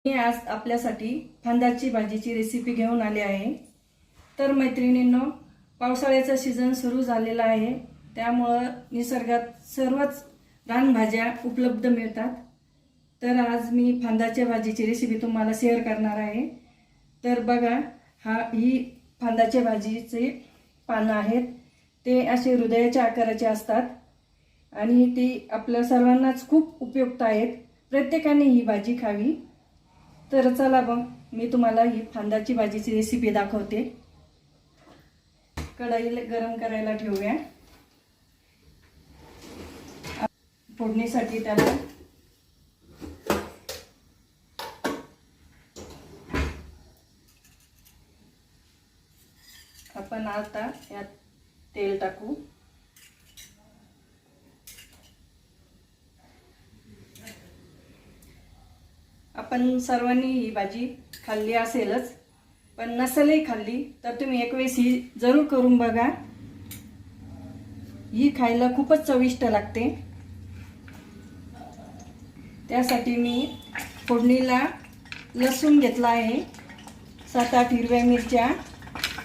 मी आज आपल्यासाठी फांदाची भाजीची रेसिपी घेऊन आले आहे। तर मैत्रिणींनो, पावसाळ्याचा सीझन सुरू झालेला आहे, त्यामुळे निसर्गात सर्वच रानभाज्या उपलब्ध मिळतात। तर आज मी फांदाच्या भाजीची रेसिपी तुम्हाला शेअर करणार आहे। तर बघा, ही फांदाच्या भाजीचे पानं आहेत। ते असे हृदयाच्या आकाराचे असतात आणि ती आपल्या सर्वांनाच खूप उपयुक्त आहेत। प्रत्येकाने ही भाजी खावी। तर चला मग मी तुम्हाला ही फांदाची भाजीची रेसिपी दाखवते। कढई गरम करायला ठेवूया। फोडणीसाठी त्याला आपण आता यात तेल टाकू। आपण सर्वांनी ही भाजी खाल्ली असेलच, पण नसेलही खाल्ली तर तुम्ही एक वेळेस ही जरूर करून बघा। ही खायला खूपच चविष्ट लागते। त्यासाठी मी फोडणीला लसूण घेतला आहे, 7-8 हिरव्या मिरच्या,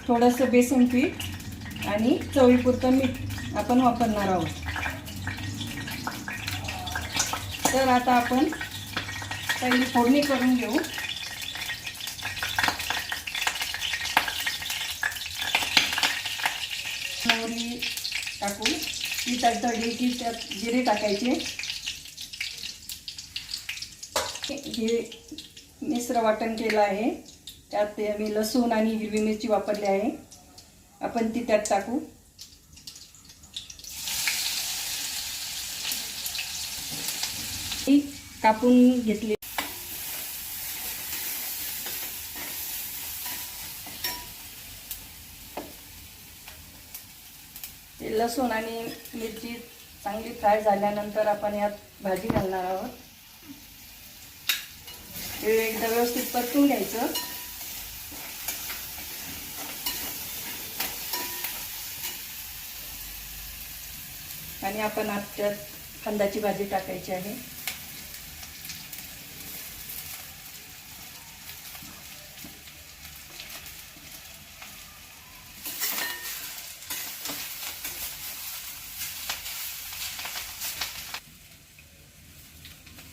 थोडंसं बेसन पीठ आणि चवीपुरतं मीठ आपण वापरणार आहोत। तर आता आपण पहिली फोडणी करून घेऊ। मोहरी टाकू, ती तडतडली की त्यात जिरे टाकायचे। हे मिश्र वाटण केलं आहे, त्यात मी लसूण आणि हिरवी मिरची वापरली आहे, आपण ती त्यात टाकू। कापून घेतली ते लसूण आणि मिरची चांगली फ्राय झाल्यानंतर आपण यात भाजी घालणार आहोत। हे एकदा व्यवस्थित परतून घ्यायचं। आणि आपण आता फांदाची भाजी टाकायची आहे।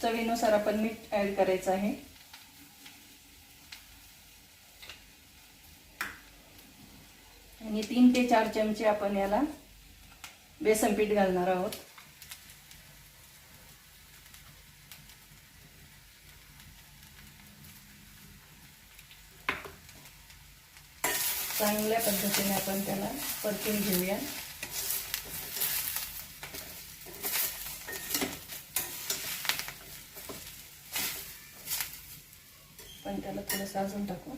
चवीनुसार आपण मीठ ऍड करायचं आहे। आणि 3 ते 4 चमचे आपण याला बेसन पीठ घालणार आहोत। चांगल्या पद्धतीने आपण त्याला परतून घेऊया। पण त्याला थोडंसं अजून टाकू।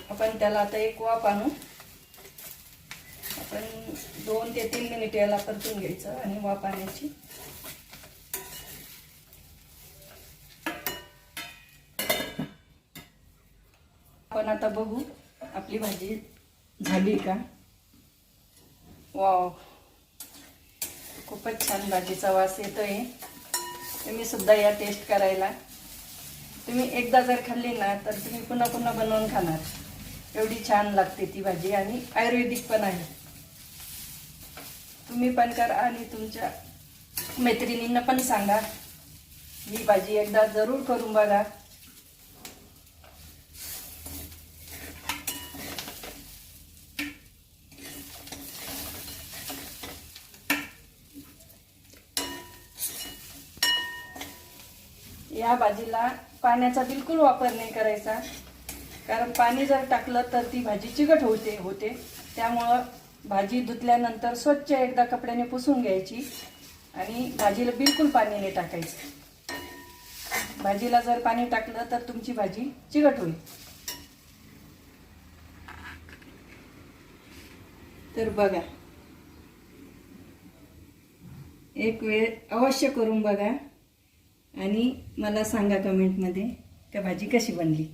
आपण त्याला आता एक वाफ आणू। आपण 2 ते 3 मिनिट याला परतून घ्यायचं आणि वाफ आणायची। आपण आता बघू आपली भाजी झाली का। वाव, खूपच छान भाजीचा वास येतोय। तुम्ही सुद्धा या टेस्ट करायला। तुम्ही एकदा जर खाल्ली ना तर तुम्ही पुन्हा पुन्हा बनवून खाणार, एवढी छान लागते ती भाजी आणि आयुर्वेदिक पण आहे। तुम्ही पण करा आणि तुमच्या मैत्रिणींना पण सांगा, ही भाजी एकदा जरूर करून बघा। या भाजीला पाण्याचा बिलकुल वापर नाही करायचा, कारण पाणी जर टाकलं तर ती भाजी चिकट होते। त्यामुळं भाजी धुतल्यानंतर स्वच्छ एकदा कपड्याने पुसून घ्यायची आणि भाजीला बिलकुल पाणी नाही टाकायचं। भाजीला जर पाणी टाकलं तर तुमची भाजी चिकट होईल। तर बघा, एक वेळ अवश्य करून बघा आणि मला सांगा कमेंटमध्ये का भाजी कशी बनली।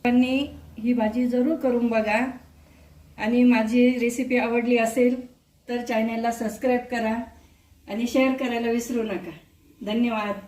सर्वांनी ही भाजी जरूर करून बघा आणि माझी रेसिपी आवडली असेल तर चॅनलला सबस्क्राईब करा आणि शेअर करायला विसरू नका. धन्यवाद.